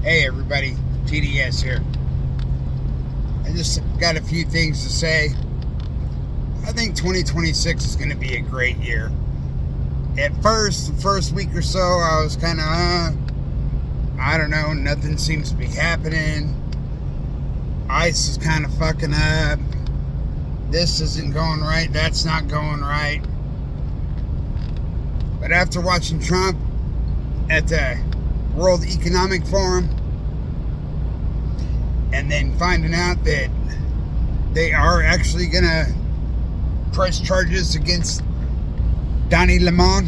Hey everybody, TDS here. I just got a few things to say. I think 2026 is going to be a great year. At first, the first week or so, I was kind of, I don't know, nothing seems to be happening. ICE is kind of fucking up. This isn't going right, that's not going right. But after watching Trump at the World Economic Forum, and then finding out that they are actually going to press charges against Donnie Lemon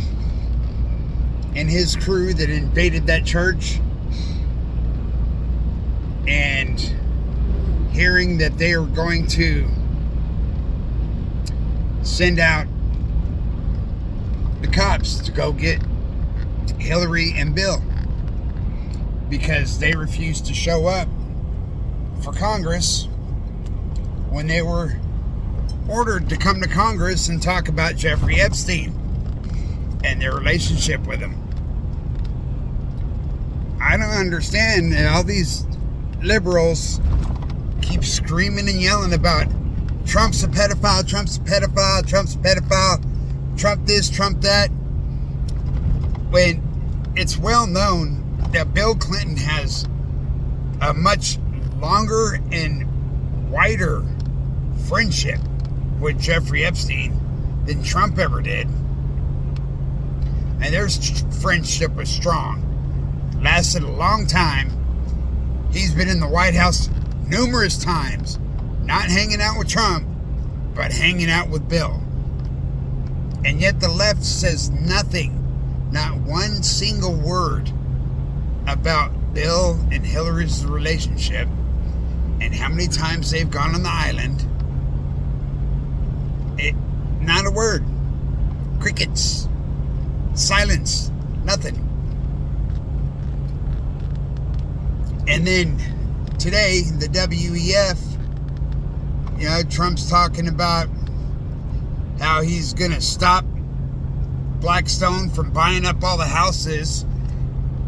and his crew that invaded that church, and hearing that they are going to send out the cops to go get Hillary and Bill because they refused to show up for Congress when they were ordered to come to Congress and talk about Jeffrey Epstein and their relationship with him. I don't understand that all these liberals keep screaming and yelling about Trump's a pedophile, Trump's a pedophile, Trump's a pedophile, Trump this, Trump that, when it's well known that Bill Clinton has a much longer and wider friendship with Jeffrey Epstein than Trump ever did. And their friendship was strong. Lasted a long time. He's been in the White House numerous times, not hanging out with Trump, but hanging out with Bill. And yet the left says nothing, not one single word about Bill and Hillary's relationship and how many times they've gone on the island. Not a word. Crickets. Silence. Nothing. And then today, the WEF, Trump's talking about how he's going to stop Blackstone from buying up all the houses,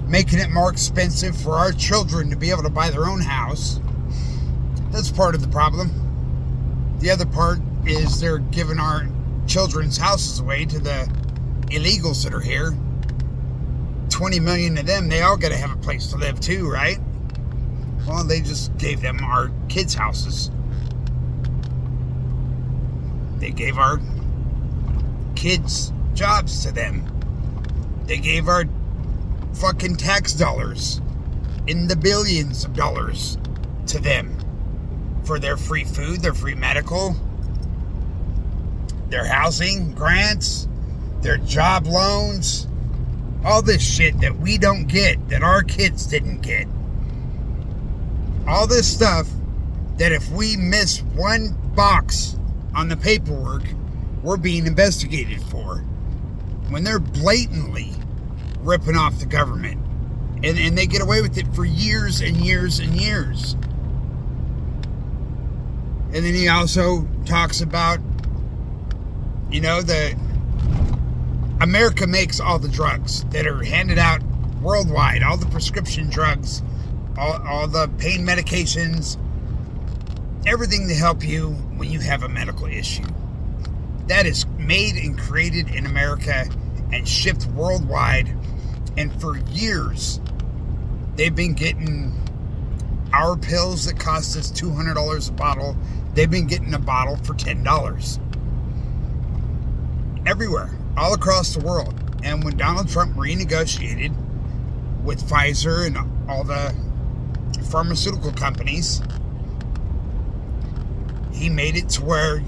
making it more expensive for our children to be able to buy their own house. That's part of the problem. The other part is they're giving our children's houses away to the illegals that are here. 20 million of them, they all got to have a place to live too, right? Well, they just gave them our kids' houses. They gave our kids jobs to them. They gave our fucking tax dollars in the billions of dollars to them for their free food, their free medical, their housing grants, their job loans, all this shit that we don't get, that our kids didn't get. All this stuff that if we miss one box on the paperwork, we're being investigated for. When they're blatantly ripping off the government. And they get away with it for years and years and years. And then he also talks about, the America makes all the drugs that are handed out worldwide, all the prescription drugs, all the pain medications, everything to help you when you have a medical issue. That is made and created in America and shipped worldwide. And for years, they've been getting our pills that cost us $200 a bottle. They've been getting a bottle for $10. Everywhere, all across the world. And when Donald Trump renegotiated with Pfizer and all the pharmaceutical companies, he made it to where,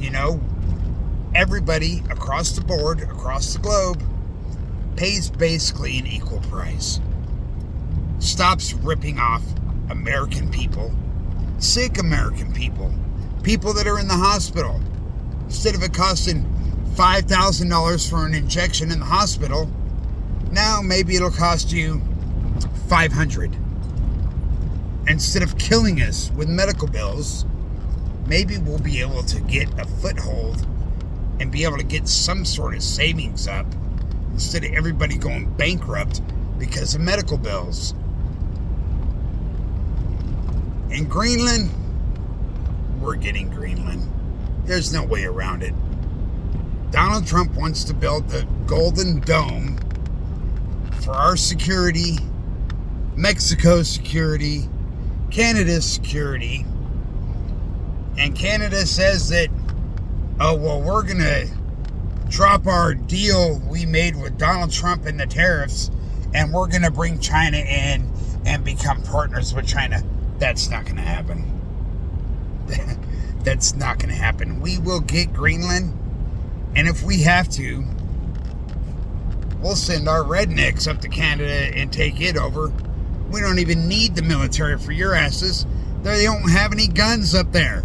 everybody across the board, across the globe, pays basically an equal price. Stops ripping off American people, sick American people, people that are in the hospital. Instead of it costing $5,000 for an injection in the hospital, now maybe it'll cost you $500. Instead of killing us with medical bills, maybe we'll be able to get a foothold and be able to get some sort of savings up instead of everybody going bankrupt because of medical bills. And Greenland, we're getting Greenland. There's no way around it. Donald Trump wants to build the Golden Dome for our security, Mexico's security, Canada's security. And Canada says that, oh, well, we're going to drop our deal we made with Donald Trump and the tariffs, and we're going to bring China in and become partners with China. That's not going to happen. That's not going to happen. We will get Greenland, and if we have to, we'll send our rednecks up to Canada and take it over. We don't even need the military for your asses. They don't have any guns up there.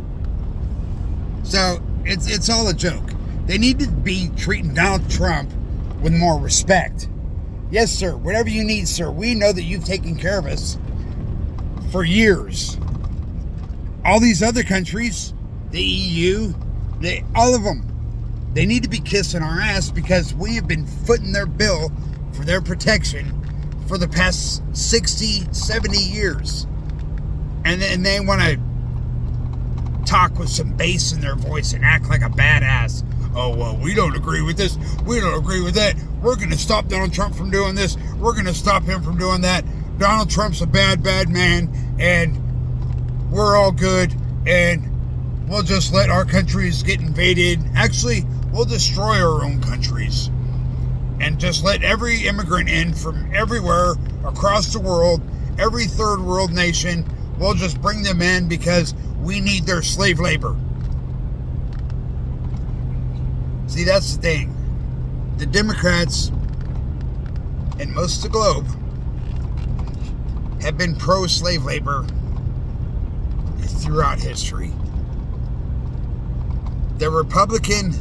So it's all a joke. They need to be treating Donald Trump with more respect. Yes, sir. Whatever you need, sir. We know that you've taken care of us for years. All these other countries, the EU, all of them, they need to be kissing our ass because we have been footing their bill for their protection for the past 60, 70 years. And they want to talk with some bass in their voice and act like a badass. Oh, well, we don't agree with this. We don't agree with that. We're going to stop Donald Trump from doing this. We're going to stop him from doing that. Donald Trump's a bad, bad man, and we're all good, and we'll just let our countries get invaded. Actually, we'll destroy our own countries and just let every immigrant in from everywhere across the world, every third world nation. We'll just bring them in because we need their slave labor. See, that's the thing. The Democrats and most of the globe have been pro-slave labor throughout history. The Republican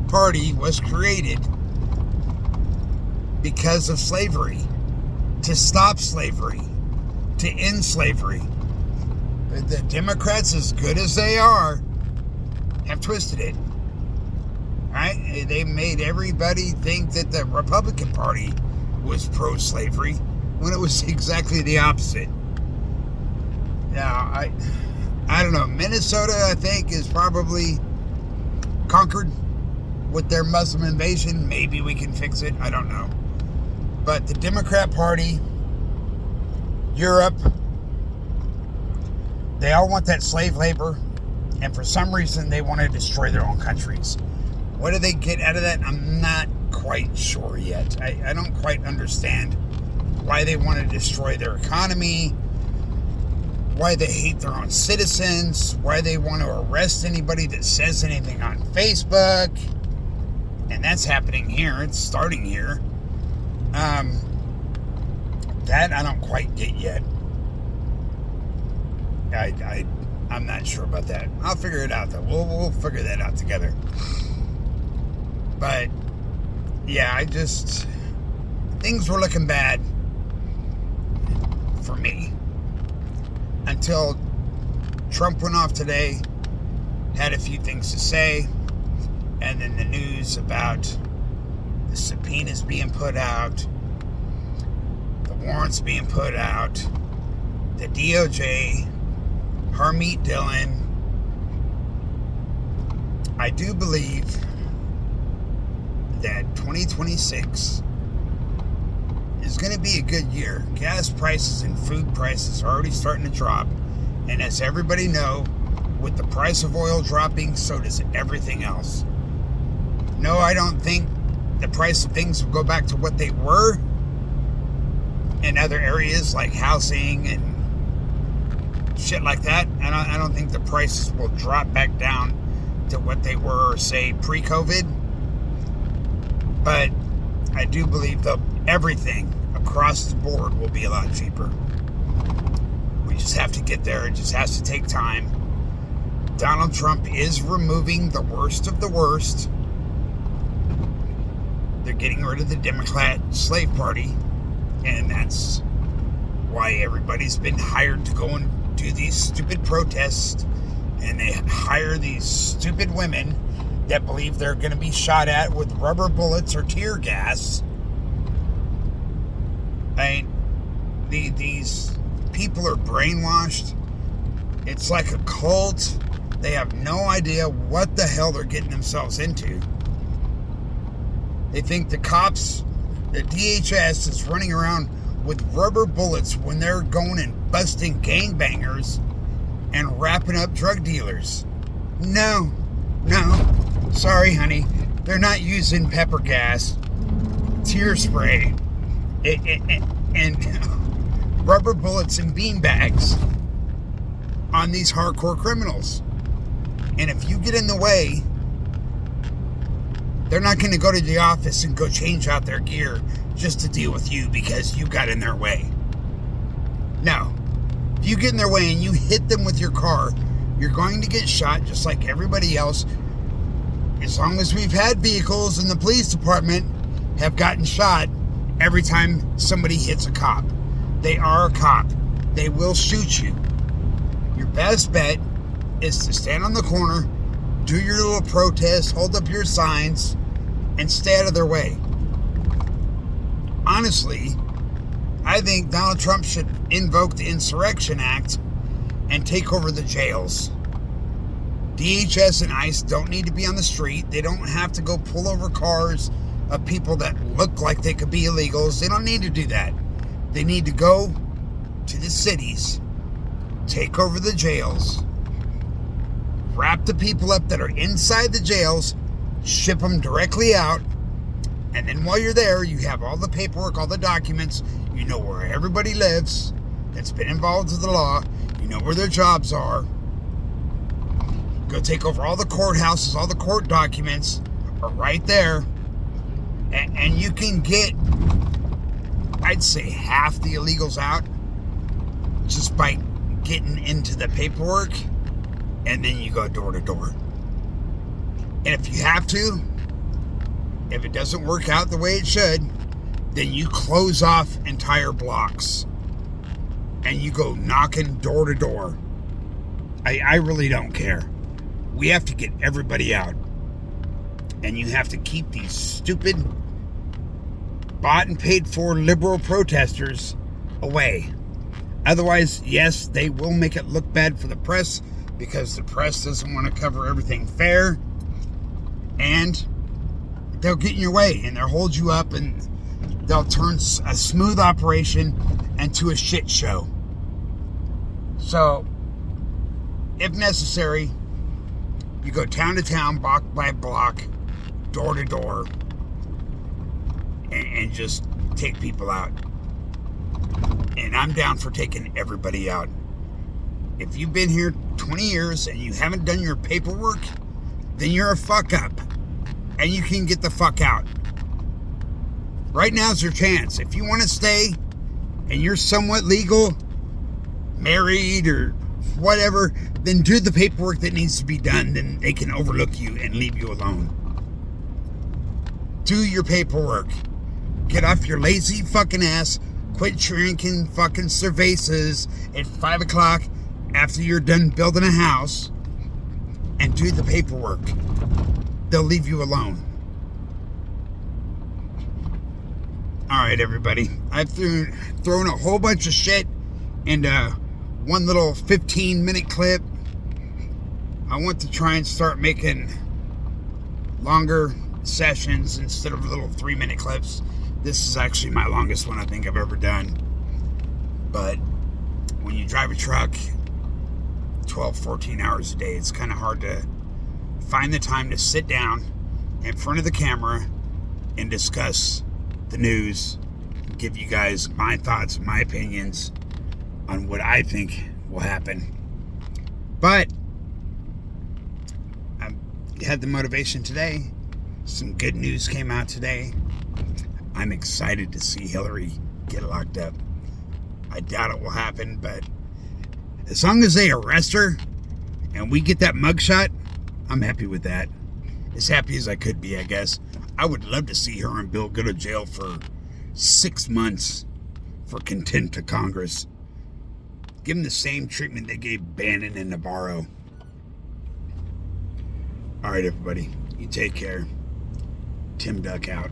Party was created because of slavery, to stop slavery, to end slavery. But the Democrats, as good as they are, have twisted it. Right? They made everybody think that the Republican Party was pro-slavery when it was exactly the opposite. Now, I don't know. Minnesota, I think, is probably conquered with their Muslim invasion. Maybe we can fix it. I don't know. But the Democrat Party, Europe, they all want that slave labor. And for some reason, they want to destroy their own countries. What do they get out of that? I'm not quite sure yet. I don't quite understand why they want to destroy their economy, why they hate their own citizens, why they want to arrest anybody that says anything on Facebook. And that's happening here. It's starting here. That I don't quite get yet. I'm not sure about that. I'll figure it out, though. We'll figure that out together. But, yeah, things were looking bad for me until Trump went off today, had a few things to say, and then the news about the subpoenas being put out, the warrants being put out, the DOJ, Harmeet Dillon. I do believe that 2026 is going to be a good year. Gas prices and food prices are already starting to drop. And as everybody know, with the price of oil dropping, so does everything else. No, I don't think the price of things will go back to what they were in other areas like housing and shit like that. And I don't think the prices will drop back down to what they were, say, pre-COVID. But I do believe that everything across the board will be a lot cheaper. We just have to get there. It just has to take time. Donald Trump is removing the worst of the worst. They're getting rid of the Democrat slave party. And that's why everybody's been hired to go and do these stupid protests. And they hire these stupid women that believe they're going to be shot at with rubber bullets or tear gas. I mean, these people are brainwashed. It's like a cult. They have no idea what the hell they're getting themselves into. They think the cops, the DHS, is running around with rubber bullets when they're going and busting gangbangers and wrapping up drug dealers. No. Sorry, honey. They're not using pepper gas, tear spray, and rubber bullets and bean bags on these hardcore criminals. And if you get in the way, they're not going to go to the office and go change out their gear just to deal with you because you got in their way. No. If you get in their way and you hit them with your car, you're going to get shot just like everybody else. As long as we've had vehicles in the police department have gotten shot every time somebody hits a cop. They are a cop. They will shoot you. Your best bet is to stand on the corner, do your little protest, hold up your signs, and stay out of their way. Honestly, I think Donald Trump should invoke the Insurrection Act and take over the jails. DHS and ICE don't need to be on the street. They don't have to go pull over cars of people that look like they could be illegals. They don't need to do that. They need to go to the cities, take over the jails, wrap the people up that are inside the jails, ship them directly out, and then while you're there, you have all the paperwork, all the documents, you know where everybody lives that's been involved with the law, you know where their jobs are. Go take over all the courthouses, all the court documents are right there, and you can get, I'd say, half the illegals out just by getting into the paperwork, and then you go door to door. And if you have to, if it doesn't work out the way it should, then you close off entire blocks and you go knocking door to door. I really don't care. We have to get everybody out, and you have to keep these stupid bought and paid for liberal protesters away. Otherwise, yes, they will make it look bad for the press because the press doesn't want to cover everything fair, and they'll get in your way and they'll hold you up and they'll turn a smooth operation into a shit show. So, if necessary, you go town to town, block by block, door to door, and just take people out. And I'm down for taking everybody out. If you've been here 20 years and you haven't done your paperwork, then you're a fuck up. And you can get the fuck out. Right now's your chance. If you want to stay and you're somewhat legal, married or whatever, then do the paperwork that needs to be done. Then they can overlook you and leave you alone. Do your paperwork. Get off your lazy fucking ass. Quit drinking fucking cervezas at 5 o'clock after you're done building a house, and do the paperwork. They'll leave you alone. Alright, everybody. I've thrown a whole bunch of shit into one little 15-minute clip. I want to try and start making longer sessions instead of little 3-minute clips. This is actually my longest one I think I've ever done. But when you drive a truck 12, 14 hours a day, it's kind of hard to find the time to sit down in front of the camera and discuss the news, give you guys my thoughts, my opinions on what I think will happen. But I had the motivation today. Some good news came out today. I'm excited to see Hillary get locked up. I doubt it will happen, but as long as they arrest her and we get that mugshot, I'm happy with that. As happy as I could be, I guess. I would love to see her and Bill go to jail for 6 months for contempt of Congress. Give them the same treatment they gave Bannon and Navarro. All right, everybody. You take care. Tim Duck out.